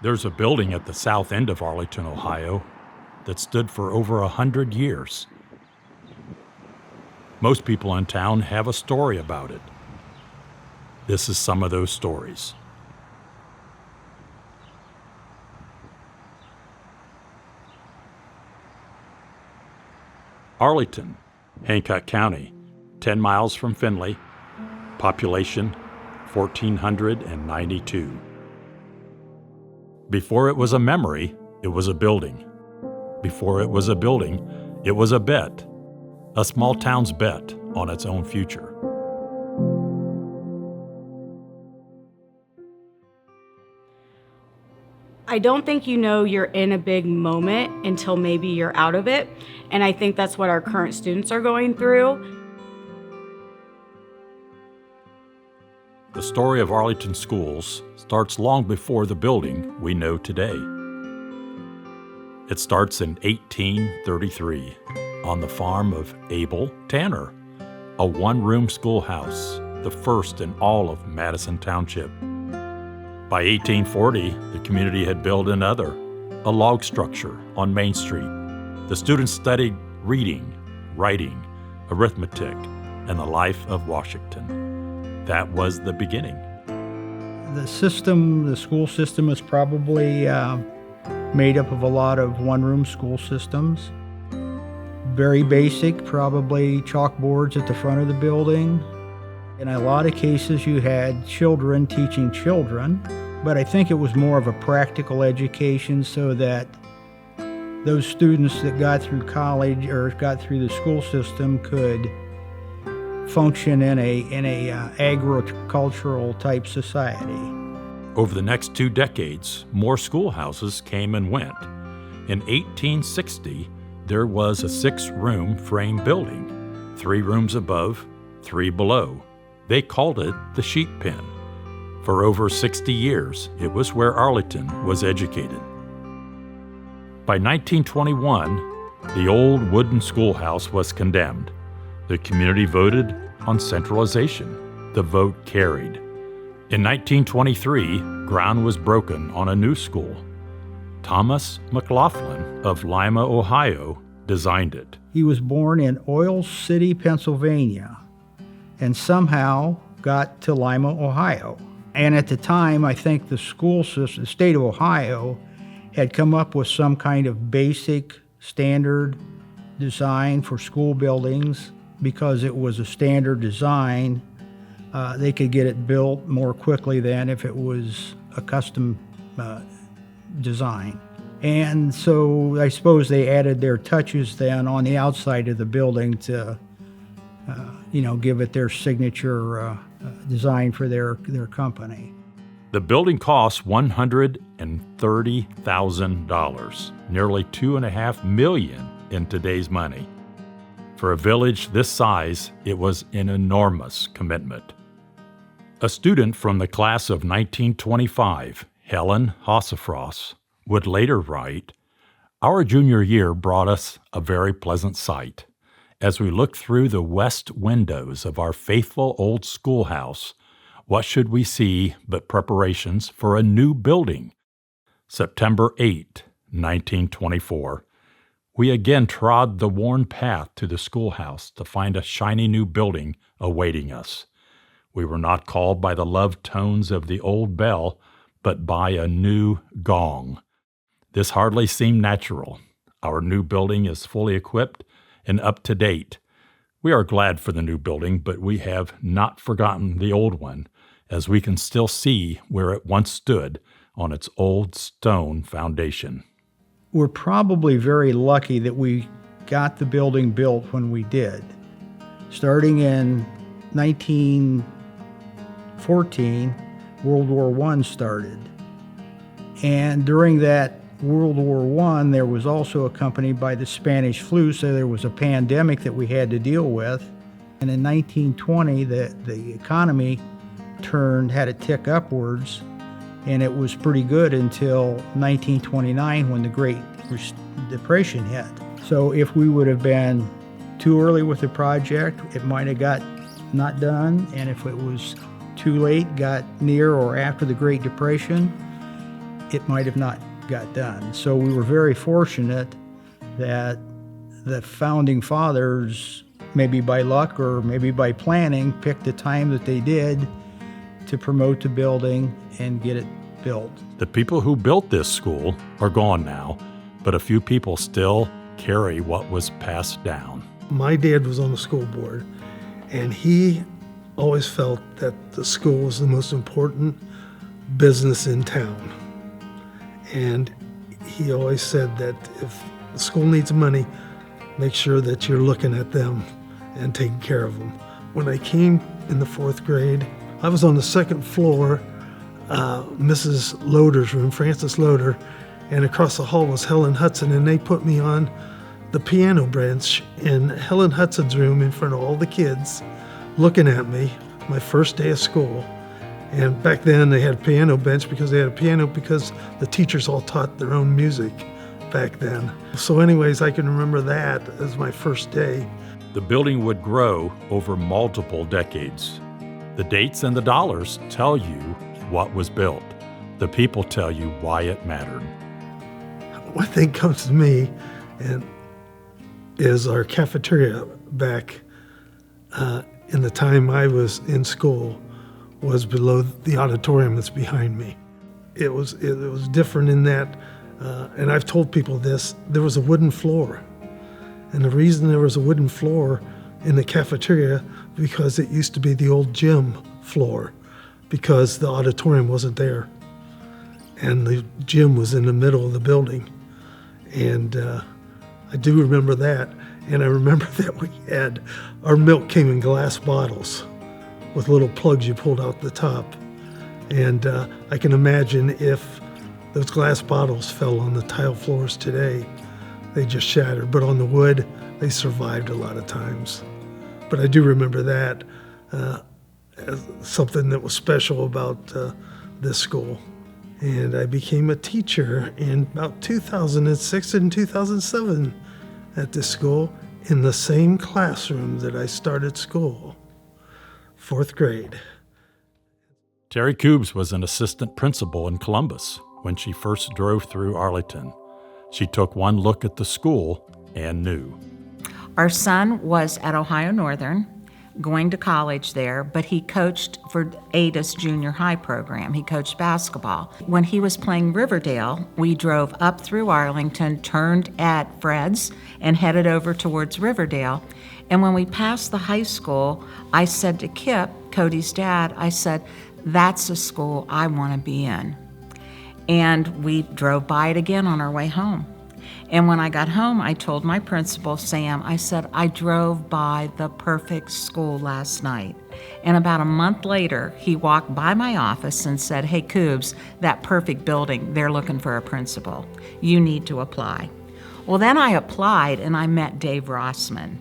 There's a building at the south end of Arlington, Ohio, that stood for over 100 years. Most people in town have a story about it. This is some of those stories. Arlington, Hancock County, 10 miles from Findlay, population 1,492. Before it was a memory, it was a building. Before it was a building, it was a bet, a small town's bet on its own future. I don't think you know you're in a big moment until maybe you're out of it, and I think that's what our current students are going through. The story of Arlington Schools starts long before the building we know today. It starts in 1833 on the farm of Abel Tanner, a one-room schoolhouse, the first in all of Madison Township. By 1840, the community had built another, a log structure on Main Street. The students studied reading, writing, arithmetic, and the life of Washington. That was the beginning. The school system is probably made up of a lot of one-room school systems. Very basic, probably chalkboards at the front of the building. In a lot of cases, you had children teaching children, but I think it was more of a practical education so that those students that got through college or got through the school system could function in a agricultural type society. Over the next 2 decades, more schoolhouses came and went. In 1860, there was a 6-room frame building, 3 rooms above, 3 below. They called it the sheep pen. For over 60 years, it was where Arlington was educated. By 1921, the old wooden schoolhouse was condemned. The community voted on centralization. The vote carried. In 1923, ground was broken on a new school. Thomas McLaughlin of Lima, Ohio, designed it. He was born in Oil City, Pennsylvania, and somehow got to Lima, Ohio. And at the time, I think the school system, the state of Ohio, had come up with some kind of basic standard design for school buildings. Because it was a standard design, they could get it built more quickly than if it was a custom design. And so I suppose they added their touches then on the outside of the building to, give it their signature design for their company. The building cost $130,000, nearly $2.5 million in today's money. For a village this size, it was an enormous commitment. A student from the class of 1925, Helen Hossafrost, would later write, "Our junior year brought us a very pleasant sight. As we looked through the west windows of our faithful old schoolhouse, what should we see but preparations for a new building? September 8, 1924. We again trod the worn path to the schoolhouse to find a shiny new building awaiting us. We were not called by the loved tones of the old bell, but by a new gong. This hardly seemed natural. Our new building is fully equipped and up to date. We are glad for the new building, but we have not forgotten the old one, as we can still see where it once stood on its old stone foundation." We're probably very lucky that we got the building built when we did. Starting in 1914, World War I started. And during that World War I, there was also accompanied by the Spanish flu, so there was a pandemic that we had to deal with. And in 1920, the economy had a tick upwards, and it was pretty good until 1929 when the Great Depression hit. So if we would have been too early with the project, it might have got not done, and if it was too late, got near or after the Great Depression, it might have not got done. So we were very fortunate that the founding fathers, maybe by luck or maybe by planning, picked the time that they did to promote the building and get it built. The people who built this school are gone now, but a few people still carry what was passed down. My dad was on the school board, and he always felt that the school was the most important business in town. And he always said that if the school needs money, make sure that you're looking at them and taking care of them. When I came in the 4th grade, I was on the 2nd floor, Mrs. Loader's room, Frances Loader, and across the hall was Helen Hudson, and they put me on the piano bench in Helen Hudson's room in front of all the kids, looking at me, my first day of school. And back then they had a piano bench because they had a piano because the teachers all taught their own music back then. So anyways, I can remember that as my first day. The building would grow over multiple decades. The dates and the dollars tell you what was built. The people tell you why it mattered. One thing comes to me and is our cafeteria back in the time I was in school was below the auditorium that's behind me. It was different in that, and I've told people this, there was a wooden floor. And the reason there was a wooden floor in the cafeteria because it used to be the old gym floor because the auditorium wasn't there. And the gym was in the middle of the building. And I do remember that. And I remember that we had, our milk came in glass bottles with little plugs you pulled out the top. And I can imagine if those glass bottles fell on the tile floors today, they just shattered. But on the wood, they survived a lot of times. But I do remember that as something that was special about this school. And I became a teacher in about 2006 and 2007 at this school in the same classroom that I started school, 4th grade. Terry Koobs was an assistant principal in Columbus when she first drove through Arlington. She took one look at the school and knew. Our son was at Ohio Northern, going to college there, but he coached for Ada's junior high program. He coached basketball. When he was playing Riverdale, we drove up through Arlington, turned at Fred's, and headed over towards Riverdale. And when we passed the high school, I said to Kip, Cody's dad, I said, that's a school I want to be in. And we drove by it again on our way home. And when I got home, I told my principal, Sam, I said, I drove by the perfect school last night. And about a month later, he walked by my office and said, hey, Koobs, that perfect building, they're looking for a principal. You need to apply. Well, then I applied and I met Dave Rossman.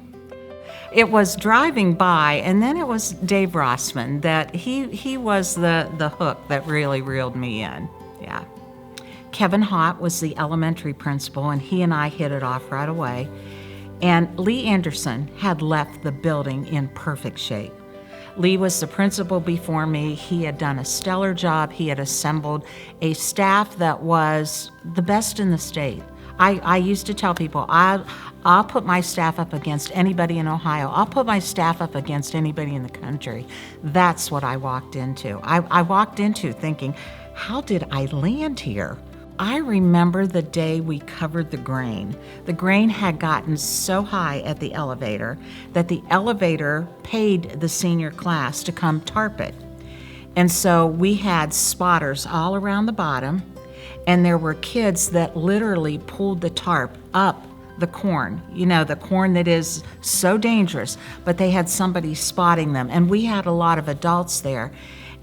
It was driving by, and then it was Dave Rossman that he was the hook that really reeled me in, yeah. Kevin Hott was the elementary principal, and he and I hit it off right away. And Lee Anderson had left the building in perfect shape. Lee was the principal before me. He had done a stellar job. He had assembled a staff that was the best in the state. I used to tell people, I'll put my staff up against anybody in Ohio. I'll put my staff up against anybody in the country. That's what I walked into. I walked into thinking, how did I land here? I remember the day we covered the grain. The grain had gotten so high at the elevator that the elevator paid the senior class to come tarp it. And so we had spotters all around the bottom, and there were kids that literally pulled the tarp up the corn, the corn that is so dangerous, but they had somebody spotting them. And we had a lot of adults there.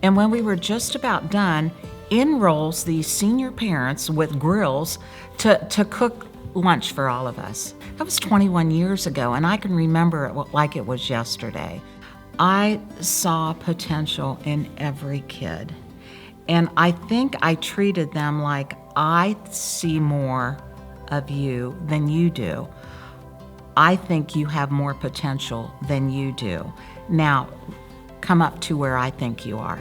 And when we were just about done, in rolls these senior parents with grills to cook lunch for all of us. That was 21 years ago, and I can remember it like it was yesterday. I saw potential in every kid, and I think I treated them like I see more of you than you do. I think you have more potential than you do. Now, come up to where I think you are.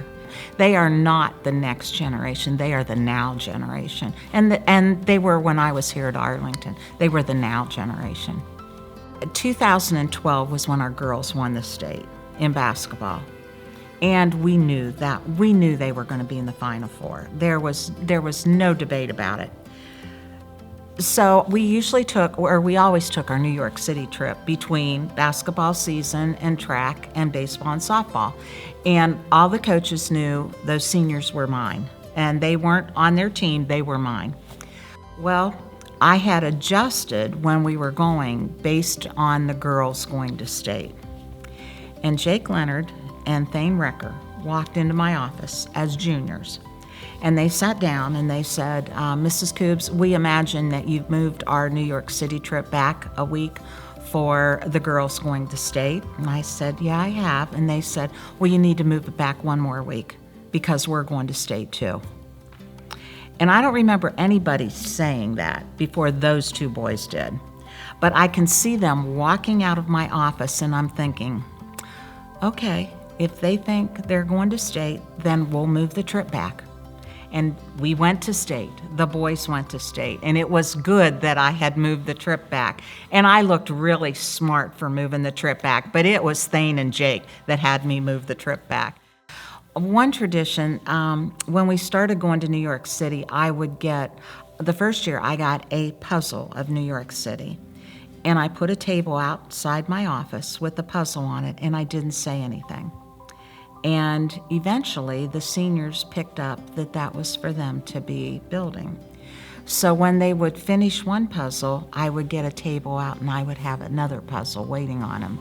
They are not the next generation. They are the now generation. And they were when I was here at Arlington. They were the now generation. 2012 was when our girls won the state in basketball. And we knew they were going to be in the Final Four. There was no debate about it. So we always took our New York City trip between basketball season and track and baseball and softball. And all the coaches knew those seniors were mine. And they weren't on their team, they were mine. Well, I had adjusted when we were going based on the girls going to state. And Jake Leonard and Thane Recker walked into my office as juniors. And they sat down and they said, Mrs. Coobs, we imagine that you've moved our New York City trip back a week for the girls going to state. And I said, yeah, I have. And they said, well, you need to move it back one more week because we're going to state too. And I don't remember anybody saying that before those two boys did. But I can see them walking out of my office and I'm thinking, okay, if they think they're going to state, then we'll move the trip back. And we went to state. The boys went to state. And it was good that I had moved the trip back. And I looked really smart for moving the trip back, but it was Thane and Jake that had me move the trip back. One tradition, when we started going to New York City, the first year I got a puzzle of New York City. And I put a table outside my office with the puzzle on it, and I didn't say anything. And eventually, the seniors picked up that that was for them to be building. So when they would finish one puzzle, I would get a table out and I would have another puzzle waiting on them.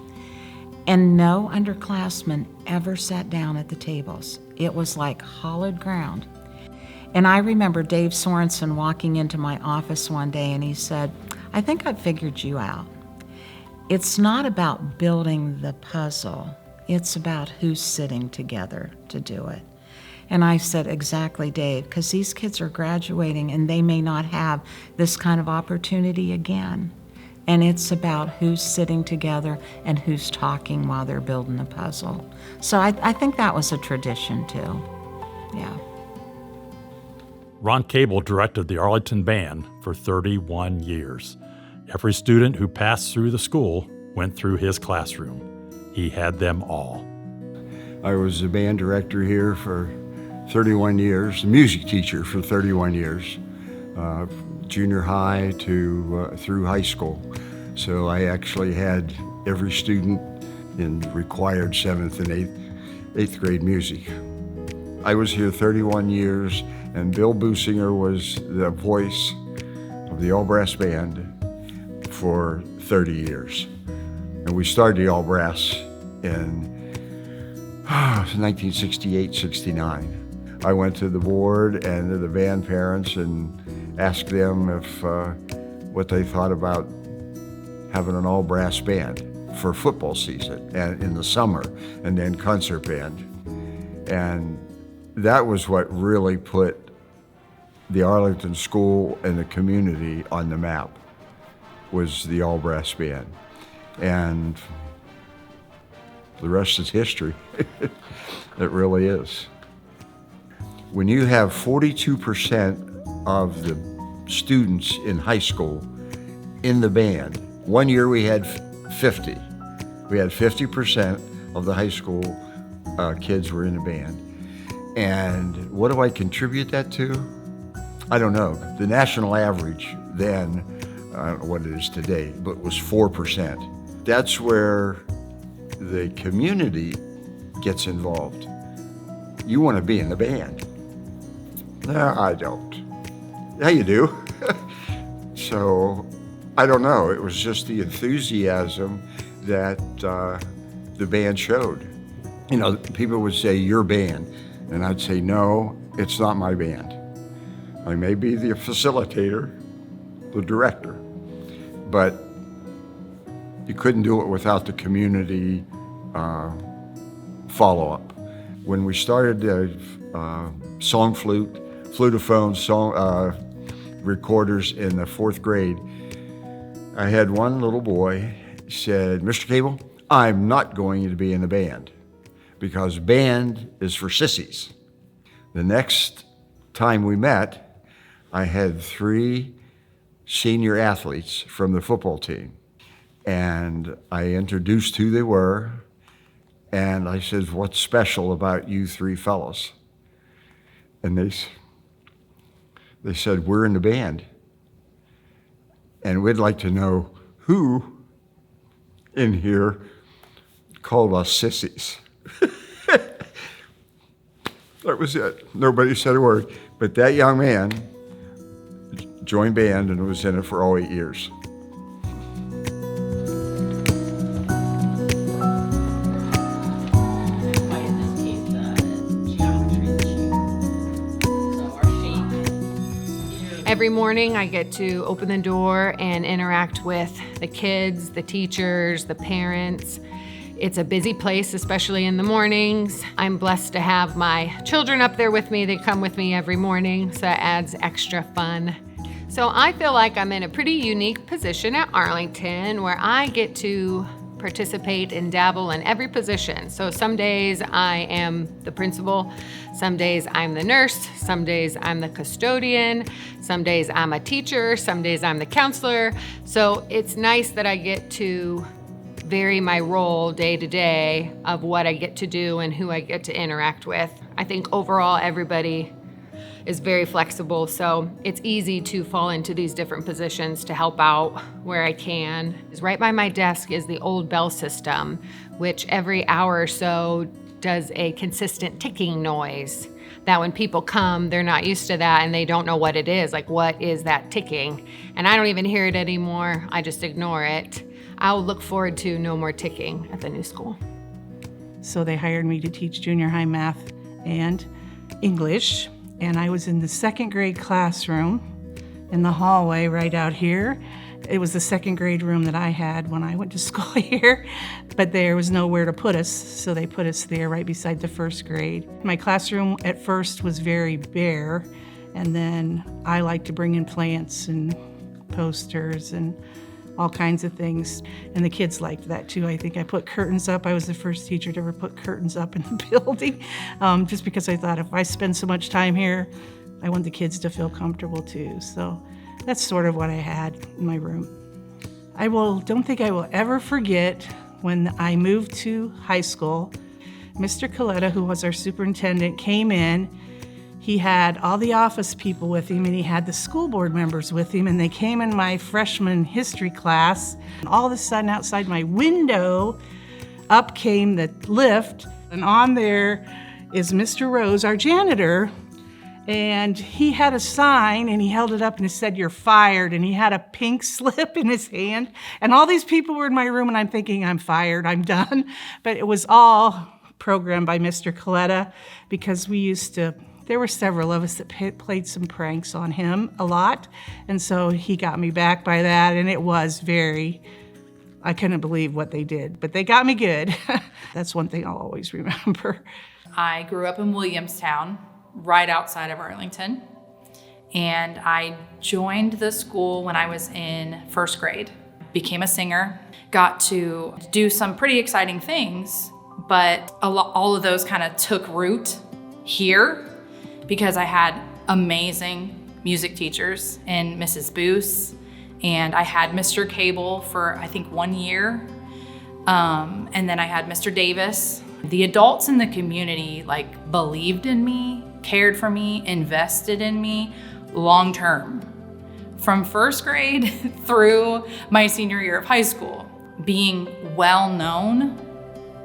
And no underclassmen ever sat down at the tables. It was like hollowed ground. And I remember Dave Sorensen walking into my office one day and he said, I think I've figured you out. It's not about building the puzzle. It's about who's sitting together to do it. And I said, exactly, Dave, because these kids are graduating and they may not have this kind of opportunity again. And it's about who's sitting together and who's talking while they're building the puzzle. So I think that was a tradition too. Yeah. Ron Cable directed the Arlington Band for 31 years. Every student who passed through the school went through his classroom. He had them all. I was the band director here for 31 years, the music teacher for 31 years, junior high to through high school. So I actually had every student in required 7th and 8th grade music. I was here 31 years, and Bill Businger was the voice of the all-brass band for 30 years. And we started the all brass in 1968-69. I went to the board and to the band parents and asked them if what they thought about having an all brass band for football season and in the summer, and then concert band. And that was what really put the Arlington school and the community on the map, was the all brass band. And the rest is history. It really is. When you have 42% of the students in high school in the band, one year we had 50. We had 50% of the high school kids were in the band. And what do I contribute that to? I don't know. The national average then, I don't know what it is today, but was 4%. That's where the community gets involved. You want to be in the band. No, I don't. Yeah, you do. So, I don't know. It was just the enthusiasm that the band showed. You know, people would say, your band. And I'd say, no, it's not my band. I may be the facilitator, the director, but you couldn't do it without the community follow-up. When we started the song flute, flutophone, song recorders in the 4th grade, I had one little boy said, Mr. Cable, I'm not going to be in the band because band is for sissies. The next time we met, I had 3 senior athletes from the football team. And I introduced who they were, and I said, "What's special about you 3 fellows?" And they said, "We're in the band, and we'd like to know who in here called us sissies." That was it. Nobody said a word. But that young man joined band and was in it for all 8 years. Every morning I get to open the door and interact with the kids, the teachers, the parents. It's a busy place, especially in the mornings. I'm blessed to have my children up there with me. They come with me every morning, so that adds extra fun. So I feel like I'm in a pretty unique position at Arlington where I get to participate and dabble in every position. So some days I am the principal, some days I'm the nurse, some days I'm the custodian, some days I'm a teacher, some days I'm the counselor. So it's nice that I get to vary my role day to day of what I get to do and who I get to interact with. I think overall everybody is very flexible, so it's easy to fall into these different positions to help out where I can. Right by my desk is the old bell system, which every hour or so does a consistent ticking noise that when people come, they're not used to that and they don't know what it is. Like, what is that ticking? And I don't even hear it anymore. I just ignore it. I'll look forward to no more ticking at the new school. So they hired me to teach junior high math and English. And I was in the 2nd grade classroom in the hallway right out here. It was the 2nd grade room that I had when I went to school here, but there was nowhere to put us, so they put us there right beside the 1st grade. My classroom at first was very bare, and then I like to bring in plants and posters and all kinds of things, and the kids liked that too. I think I put curtains up. I was the first teacher to ever put curtains up in the building, just because I thought if I spend so much time here, I want the kids to feel comfortable too. So that's sort of what I had in my room. Don't think I will ever forget when I moved to high school. Mr. Coletta, who was our superintendent, came in. He had all the office people with him, and he had the school board members with him, and they came in my freshman history class. And all of a sudden, outside my window, up came the lift, and on there is Mr. Rose, our janitor, and he had a sign, and he held it up, and it said, "You're fired," and he had a pink slip in his hand, and all these people were in my room, and I'm thinking, I'm fired, I'm done. But it was all programmed by Mr. Coletta, because there were several of us that played some pranks on him a lot, and so he got me back by that, and it was I couldn't believe what they did, but they got me good. That's one thing I'll always remember. I grew up in Williamstown, right outside of Arlington, and I joined the school when I was in 1st grade. Became a singer, got to do some pretty exciting things, but all of those kind of took root here, because I had amazing music teachers and Mrs. Boos, and I had Mr. Cable for I think 1 year, and then I had Mr. Davis. The adults in the community believed in me, cared for me, invested in me long term. From 1st grade through my senior year of high school, being well known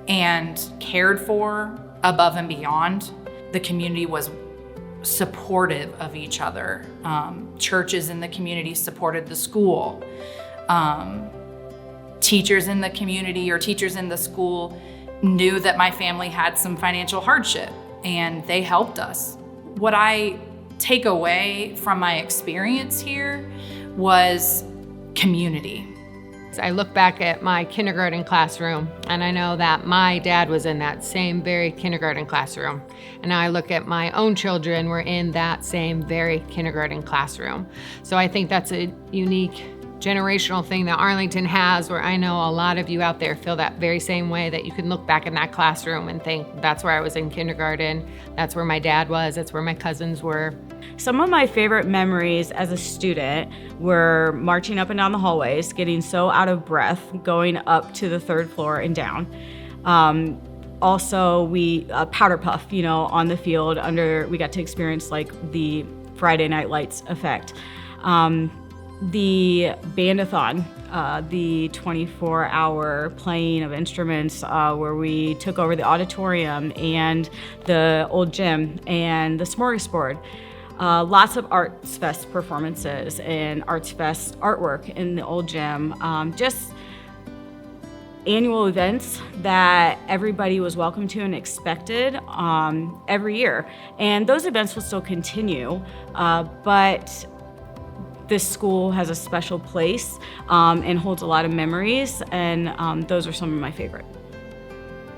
and cared for above and beyond. The community was supportive of each other. Churches in the community supported the school. Teachers in the community or teachers in the school knew that my family had some financial hardship, and they helped us. What I take away from my experience here was community. I look back at my kindergarten classroom, and I know that my dad was in that same very kindergarten classroom. And now I look at my own children were in that same very kindergarten classroom. So I think that's a unique generational thing that Arlington has, where I know a lot of you out there feel that very same way, that you can look back in that classroom and think, that's where I was in kindergarten, that's where my dad was, that's where my cousins were. Some of my favorite memories as a student were marching up and down the hallways, getting so out of breath, going up to the 3rd floor and down. Also, powder puff, on the field we got to experience like the Friday Night Lights effect. The bandathon, the 24-hour playing of instruments where we took over the auditorium and the old gym and the smorgasbord. Lots of Arts Fest performances and Arts Fest artwork in the old gym. Just annual events that everybody was welcome to and expected every year. And those events will still continue, but this school has a special place and holds a lot of memories, and those are some of my favorite.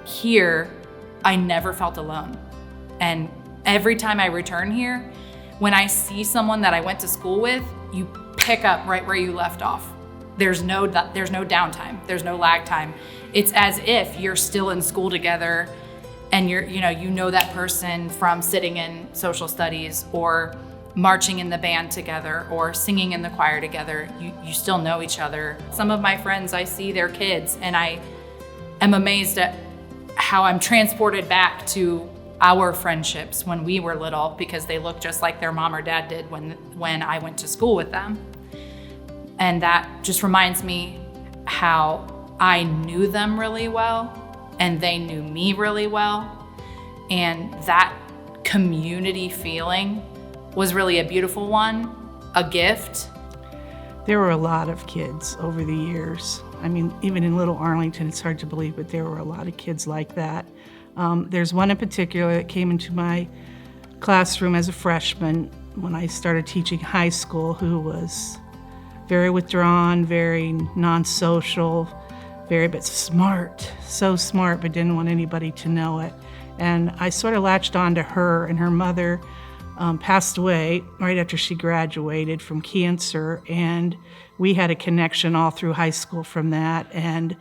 Here, I never felt alone. And every time I return here, when I see someone that I went to school with, you pick up right where you left off. There's no downtime, there's no lag time. It's as if you're still in school together and you know that person from sitting in social studies or marching in the band together or singing in the choir together. You still know each other. Some of my friends, I see their kids and I am amazed at how I'm transported back to our friendships when we were little, because they look just like their mom or dad did when I went to school with them. And that just reminds me how I knew them really well and they knew me really well. And that community feeling was really a beautiful one, a gift. There were a lot of kids over the years. I mean, even in Little Arlington, it's hard to believe, but there were a lot of kids like that. There's one in particular that came into my classroom as a freshman when I started teaching high school, who was very withdrawn, very non-social, but smart, so smart, but didn't want anybody to know it. And I sort of latched on to her, and her mother passed away right after she graduated from cancer, and we had a connection all through high school from that. And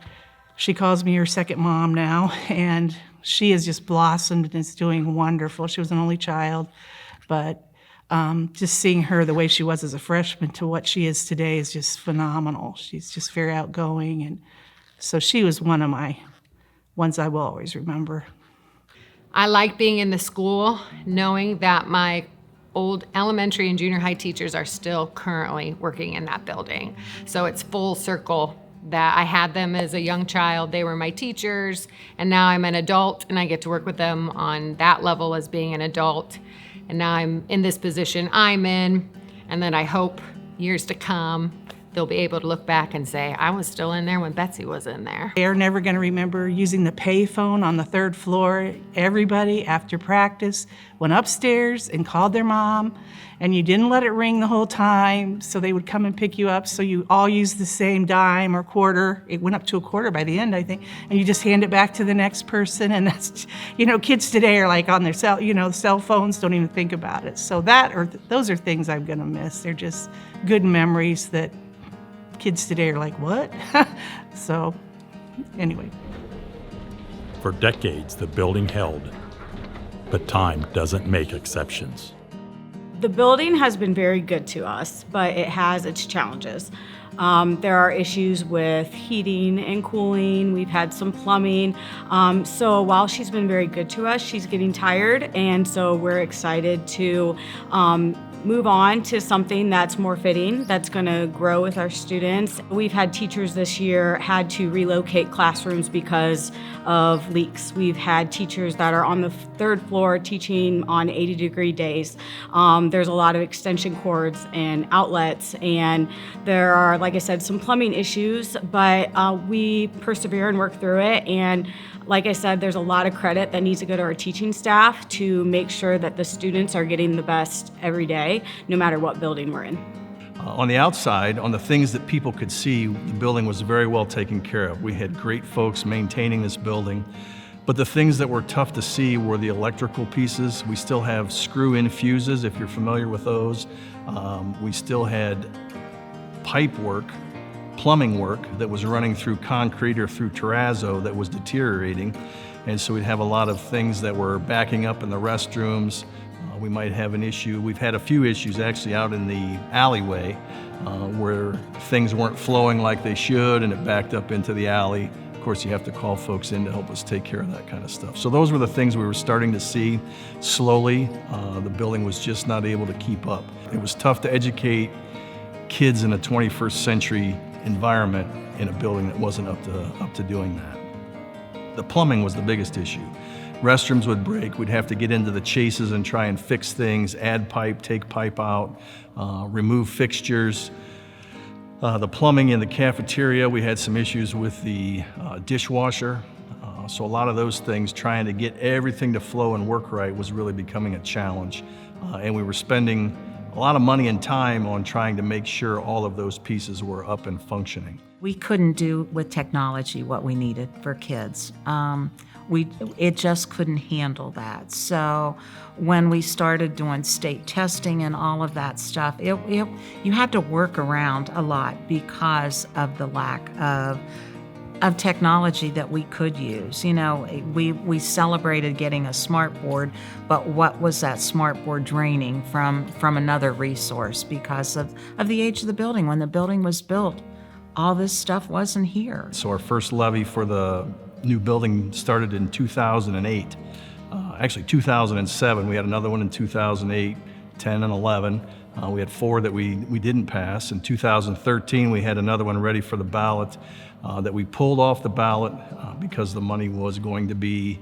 she calls me her second mom now, and she has just blossomed and is doing wonderful. She was an only child, but just seeing her the way she was as a freshman to what she is today is just phenomenal. She's just very outgoing, and so she was one of my ones I will always remember. I like being in the school, knowing that my old elementary and junior high teachers are still currently working in that building. So it's full circle that I had them as a young child. They were my teachers, and now I'm an adult and I get to work with them on that level as being an adult. And now I'm in this position I'm in, and then I hope years to come they'll be able to look back and say, I was still in there when Betsy was in there. They're never going to remember using the payphone on the 3rd floor. Everybody, after practice, went upstairs and called their mom, and you didn't let it ring the whole time, so they would come and pick you up, so you all used the same dime or quarter. It went up to a quarter by the end, I think, and you just hand it back to the next person, and that's, kids today are like on their cell phones, don't even think about it. So those are things I'm going to miss. They're just good memories that kids today are like, what? So, anyway. For decades, the building held, but time doesn't make exceptions. The building has been very good to us, but it has its challenges. There are issues with heating and cooling. We've had some plumbing. So while she's been very good to us, she's getting tired, and so we're excited to move on to something that's more fitting, that's going to grow with our students. We've had teachers this year had to relocate classrooms because of leaks. We've had teachers that are on the 3rd floor teaching on 80-degree days. There's a lot of extension cords and outlets, and there are, like I said, some plumbing issues, but we persevere and work through it. And like I said, there's a lot of credit that needs to go to our teaching staff to make sure that the students are getting the best every day, no matter what building we're in. On the outside, on the things that people could see, the building was very well taken care of. We had great folks maintaining this building, but the things that were tough to see were the electrical pieces. We still have screw-in fuses, if you're familiar with those. We still had pipe work plumbing work that was running through concrete or through terrazzo that was deteriorating. And so we'd have a lot of things that were backing up in the restrooms. We might have an issue. We've had a few issues actually out in the alleyway where things weren't flowing like they should and it backed up into the alley. Of course, you have to call folks in to help us take care of that kind of stuff. So those were the things we were starting to see slowly. The building was just not able to keep up. It was tough to educate kids in a 21st century environment in a building that wasn't up to doing that. The plumbing was the biggest issue. Restrooms would break. We'd have to get into the chases and try and fix things, add pipe, take pipe out, remove fixtures. The plumbing in the cafeteria, we had some issues with the dishwasher. So a lot of those things, trying to get everything to flow and work right was really becoming a challenge. And we were spending a lot of money and time on trying to make sure all of those pieces were up and functioning. We couldn't do with technology what we needed for kids. It just couldn't handle that. So when we started doing state testing and all of that stuff, you had to work around a lot because of the lack of technology that we could use. You know, we celebrated getting a smart board, but what was that smart board draining from another resource because of the age of the building? When the building was built, all this stuff wasn't here. So our first levy for the new building started in 2008. Actually 2007, we had another one in 2008, 10 and 11. We had 4 that we didn't pass. In 2013, we had another one ready for the ballot that we pulled off the ballot because the money was going to be,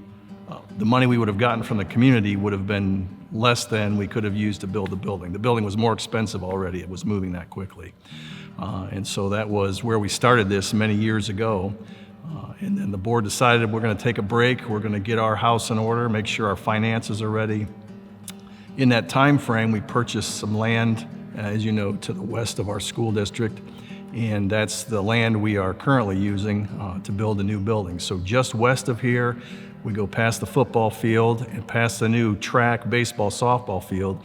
the money we would have gotten from the community would have been less than we could have used to build the building. The building was more expensive already. It was moving that quickly. And so that was where we started this many years ago. And then the board decided we're going to take a break. We're going to get our house in order, make sure our finances are ready. In that time frame, we purchased some land, as you know, to the west of our school district. And that's the land we are currently using to build a new building. So just west of here, we go past the football field and past the new track, baseball, softball field.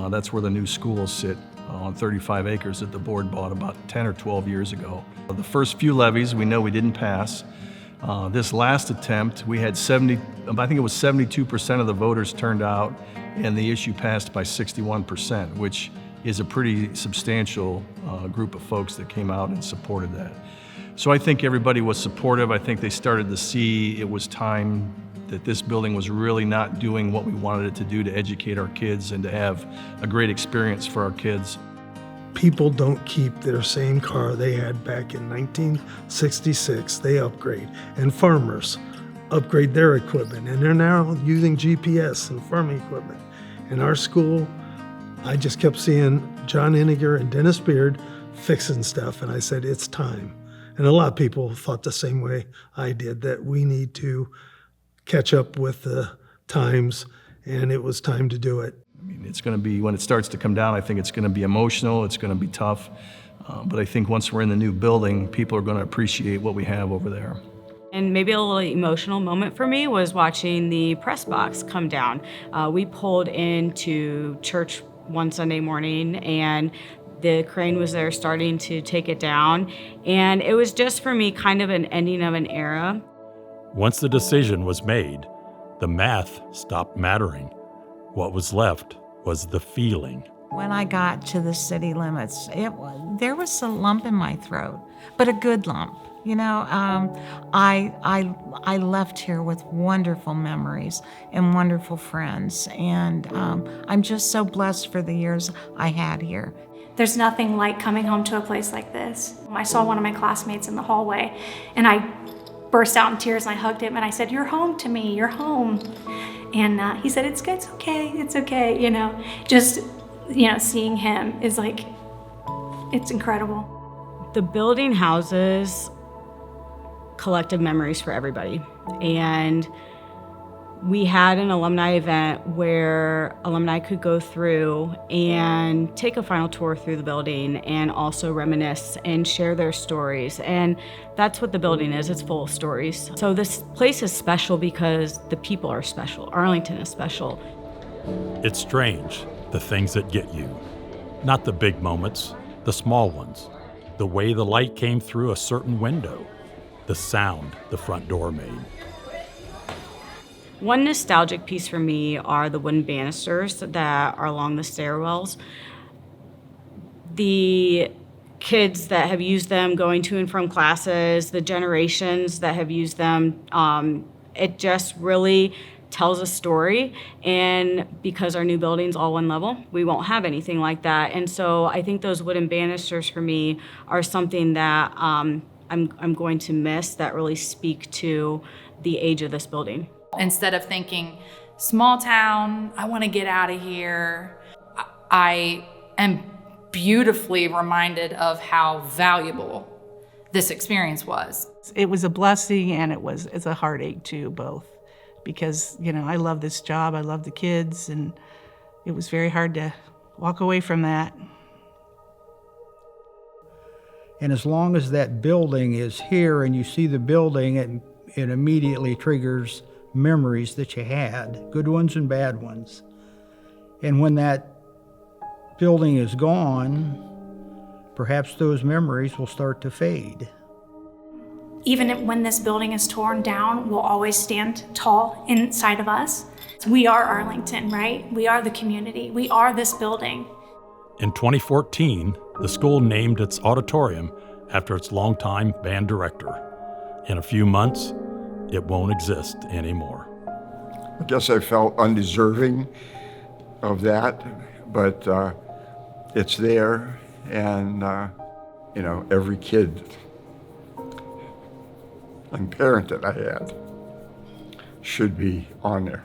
That's where the new schools sit on 35 acres that the board bought about 10 or 12 years ago. The first few levies we know we didn't pass. This last attempt, we had I think it was 72% of the voters turned out, and the issue passed by 61%, which is a pretty substantial group of folks that came out and supported that. So I think everybody was supportive. I think they started to see it was time that this building was really not doing what we wanted it to do to educate our kids and to have a great experience for our kids. People don't keep their same car they had back in 1966. They upgrade. And farmers upgrade their equipment. And they're now using GPS and farming equipment. In our school, I just kept seeing John Iniger and Dennis Beard fixing stuff. And I said, it's time. And a lot of people thought the same way I did, that we need to catch up with the times. And it was time to do it. I mean, it's going to be, when it starts to come down, I think it's going to be emotional, it's going to be tough. But I think once we're in the new building, people are going to appreciate what we have over there. And maybe a little emotional moment for me was watching the press box come down. We pulled into church one Sunday morning and the crane was there starting to take it down. And it was just for me kind of an ending of an era. Once the decision was made, the math stopped mattering. What was left was the feeling. When I got to the city limits, there was a lump in my throat, but a good lump. You know, I left here with wonderful memories and wonderful friends, and I'm just so blessed for the years I had here. There's nothing like coming home to a place like this. I saw one of my classmates in the hallway, and I burst out in tears, and I hugged him, and I said, "You're home to me, you're home." And he said, it's okay, you know. Just, you know, seeing him is like, it's incredible. The building houses collective memories for everybody. And we had an alumni event where alumni could go through and take a final tour through the building and also reminisce and share their stories. And that's what the building is, it's full of stories. So this place is special because the people are special. Arlington is special. It's strange, the things that get you. Not the big moments, the small ones. the way the light came through a certain window, the sound the front door made. One nostalgic piece for me are the wooden banisters that are along the stairwells. The kids that have used them going to and from classes, the generations that have used them, it just really tells a story. And because our new building's all one level, we won't have anything like that. And so I think those wooden banisters for me are something that I'm going to miss, that really speak to the age of this building. Instead of thinking, small town, I want to get out of here, I am beautifully reminded of how valuable this experience was. It was a blessing and it's a heartache too, both. Because, I love this job, I love the kids, and it was very hard to walk away from that. And as long as that building is here and you see the building, it immediately triggers memories that you had, good ones and bad ones. And when that building is gone, perhaps those memories will start to fade. Even when this building is torn down, we'll always stand tall inside of us. We are Arlington, right? We are the community. We are this building. In 2014, the school named its auditorium after its longtime band director. In a few months, it won't exist anymore. I guess I felt undeserving of that, but it's there, and every kid and parent that I had should be on there.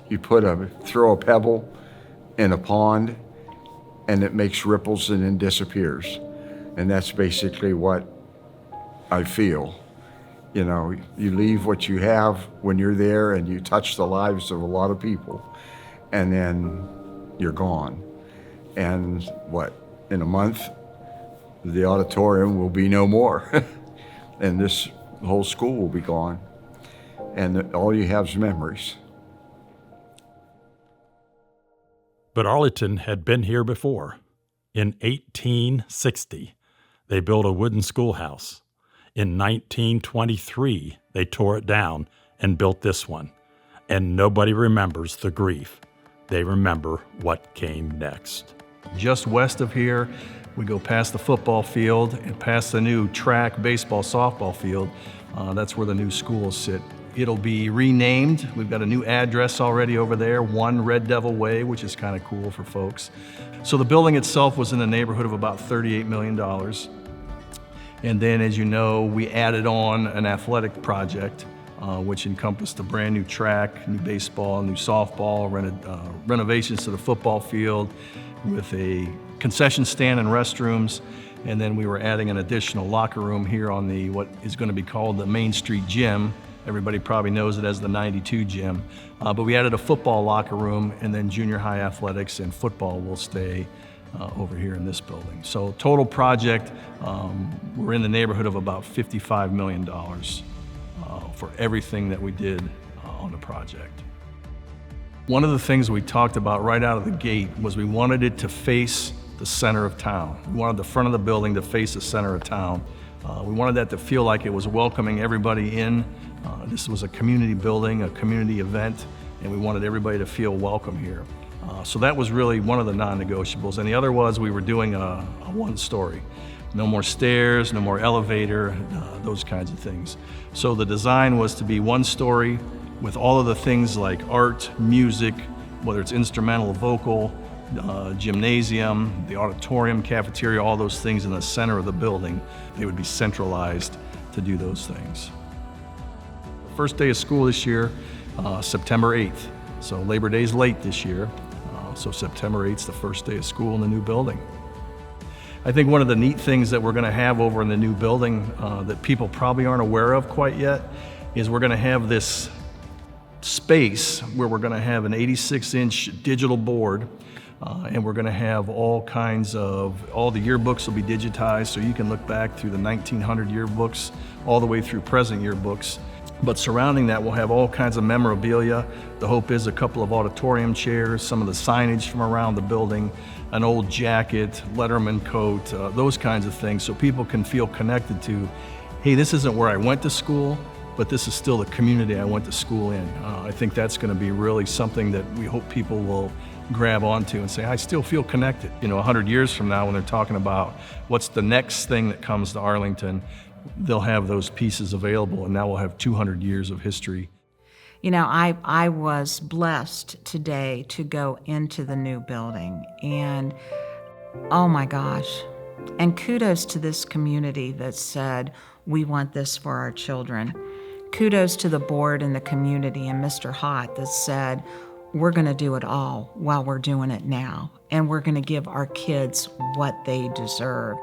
You throw a pebble in a pond, and it makes ripples and then disappears. And that's basically what I feel. You leave what you have when you're there, and you touch the lives of a lot of people, and then you're gone. And in a month, the auditorium will be no more. And this whole school will be gone. And all you have is memories. But Arlington had been here before. In 1860, they built a wooden schoolhouse. In 1923, they tore it down and built this one. And nobody remembers the grief. They remember what came next. Just west of here, we go past the football field and past the new track, baseball, softball field. That's where the new schools sit. It'll be renamed. We've got a new address already over there, 1 Red Devil Way, which is kind of cool for folks. So the building itself was in the neighborhood of about $38 million. And then, as you know, we added on an athletic project, which encompassed a brand new track, new baseball, new softball, renovations to the football field with a concession stand and restrooms. And then we were adding an additional locker room here on what is going to be called the Main Street Gym. Everybody probably knows it as the 92 gym. But we added a football locker room, and then junior high athletics and football will stay over here in this building. So total project, we're in the neighborhood of about $55 million for everything that we did on the project. One of the things we talked about right out of the gate was we wanted it to face the center of town. We wanted the front of the building to face the center of town. We wanted that to feel like it was welcoming everybody in. This was a community building, a community event, and we wanted everybody to feel welcome here. So that was really one of the non-negotiables. And the other was we were doing a one-story. No more stairs, no more elevator, those kinds of things. So the design was to be one story with all of the things like art, music, whether it's instrumental, vocal, gymnasium, the auditorium, cafeteria, all those things in the center of the building. They would be centralized to do those things. First day of school this year, September 8th. So Labor Day's late this year. So September 8th is the first day of school in the new building. I think one of the neat things that we're going to have over in the new building that people probably aren't aware of quite yet is we're going to have this space where we're going to have an 86-inch digital board, and we're going to have all the yearbooks will be digitized, so you can look back through the 1900 yearbooks all the way through present yearbooks. But surrounding that, we'll have all kinds of memorabilia. The hope is a couple of auditorium chairs, some of the signage from around the building, an old jacket, Letterman coat, those kinds of things, so people can feel connected to, hey, this isn't where I went to school, but this is still the community I went to school in. I think that's going to be really something that we hope people will grab onto and say, I still feel connected. 100 years from now, when they're talking about what's the next thing that comes to Arlington, they'll have those pieces available, and now we'll have 200 years of history. I was blessed today to go into the new building, and oh my gosh, and kudos to this community that said, we want this for our children. Kudos to the board and the community and Mr. Hott that said, we're going to do it all while we're doing it now, and we're going to give our kids what they deserve.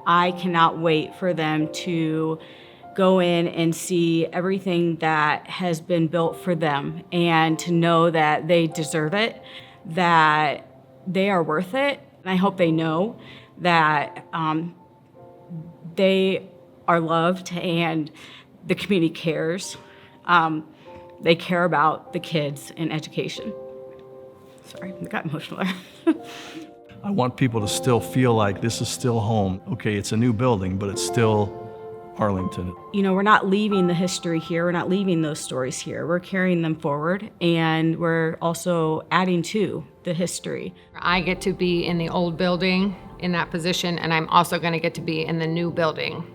I cannot wait for them to go in and see everything that has been built for them and to know that they deserve it, that they are worth it. And I hope they know that they are loved and the community cares. They care about the kids and education. Sorry, I got emotional there. I want people to still feel like this is still home. Okay, it's a new building, but it's still Arlington. We're not leaving the history here. We're not leaving those stories here. We're carrying them forward, and we're also adding to the history. I get to be in the old building in that position, and I'm also going to get to be in the new building.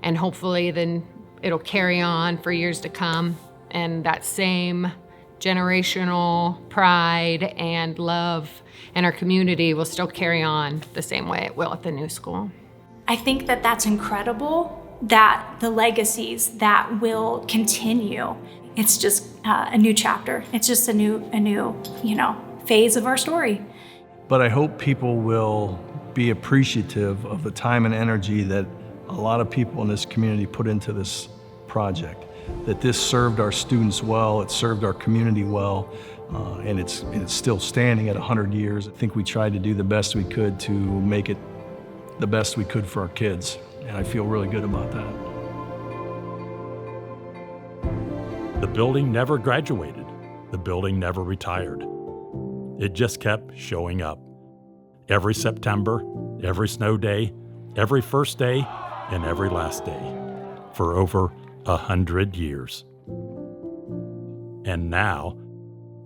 And hopefully then it'll carry on for years to come, and that same generational pride and love and our community will still carry on the same way it will at the new school. I think that that's incredible, that the legacies that will continue. It's just a new chapter. It's just a new phase of our story. But I hope people will be appreciative of the time and energy that a lot of people in this community put into this project, that this served our students well, it served our community well, and it's still standing at 100 years. I think we tried to do the best we could to make it the best we could for our kids, and I feel really good about that. The building never graduated. The building never retired. It just kept showing up. Every September, every snow day, every first day, and every last day, for over 100 years. And now,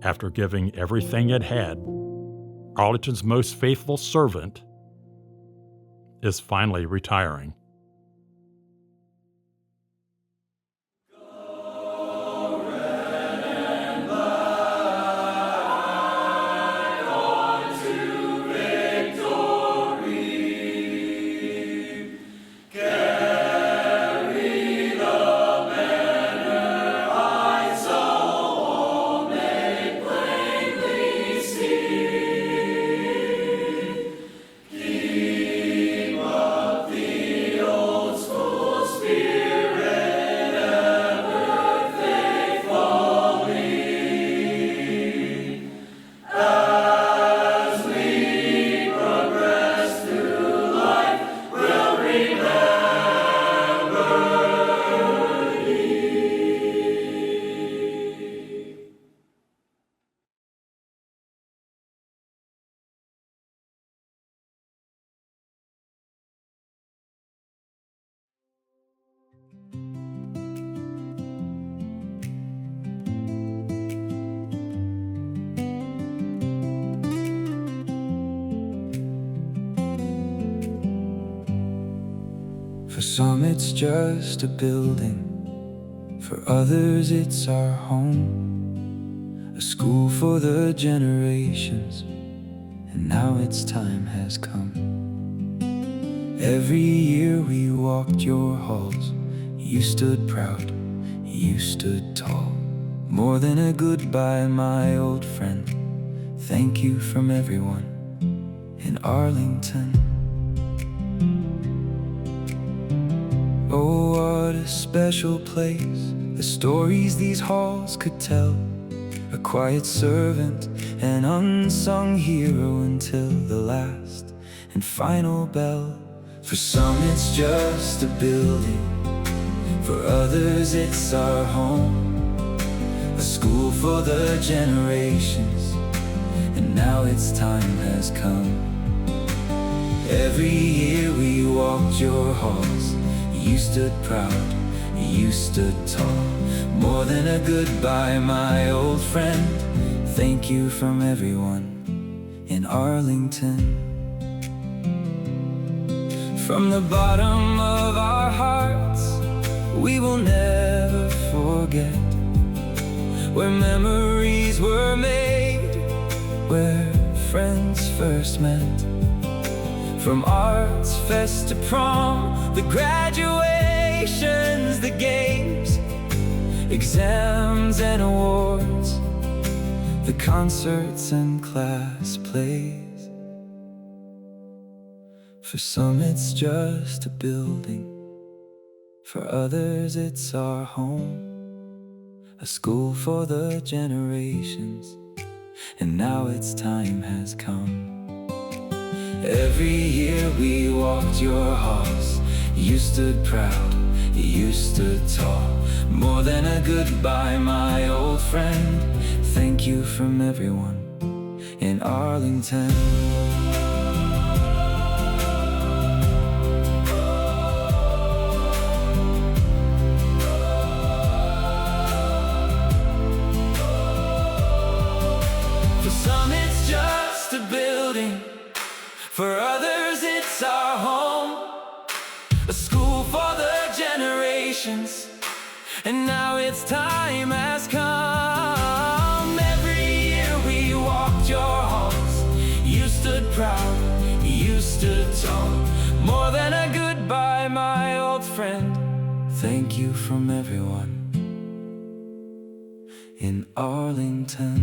after giving everything it had, Arlington's most faithful servant is finally retiring. For some it's just a building, for others it's our home, a school for the generations, and now its time has come. Every year we walked your halls, you stood proud, you stood tall. More than a goodbye, my old friend, thank you from everyone in Arlington. Oh, what a special place, the stories these halls could tell. A quiet servant, an unsung hero until the last and final bell. For some it's just a building, for others others it's our home, a school for the generations. And now its time has come. Every year we walked your halls. You stood proud, you stood tall. More than a goodbye, my old friend. Thank you from everyone in Arlington. From the bottom of our hearts, we will never forget where memories were made, where friends first met. From Arts Fest to prom, the graduations, the games, exams and awards, the concerts and class plays. For some it's just a building, for others it's our home, a school for the generations. And now its time has come. Every year we walked your halls. You stood proud, you stood tall. More than a goodbye, my old friend. Thank you from everyone in Arlington. For some it's just a building, for others it's our home, a school for the generations. And now its time has come. Every year we walked your halls. You stood proud, you stood tall. More than a goodbye, my old friend. Thank you from everyone in Arlington.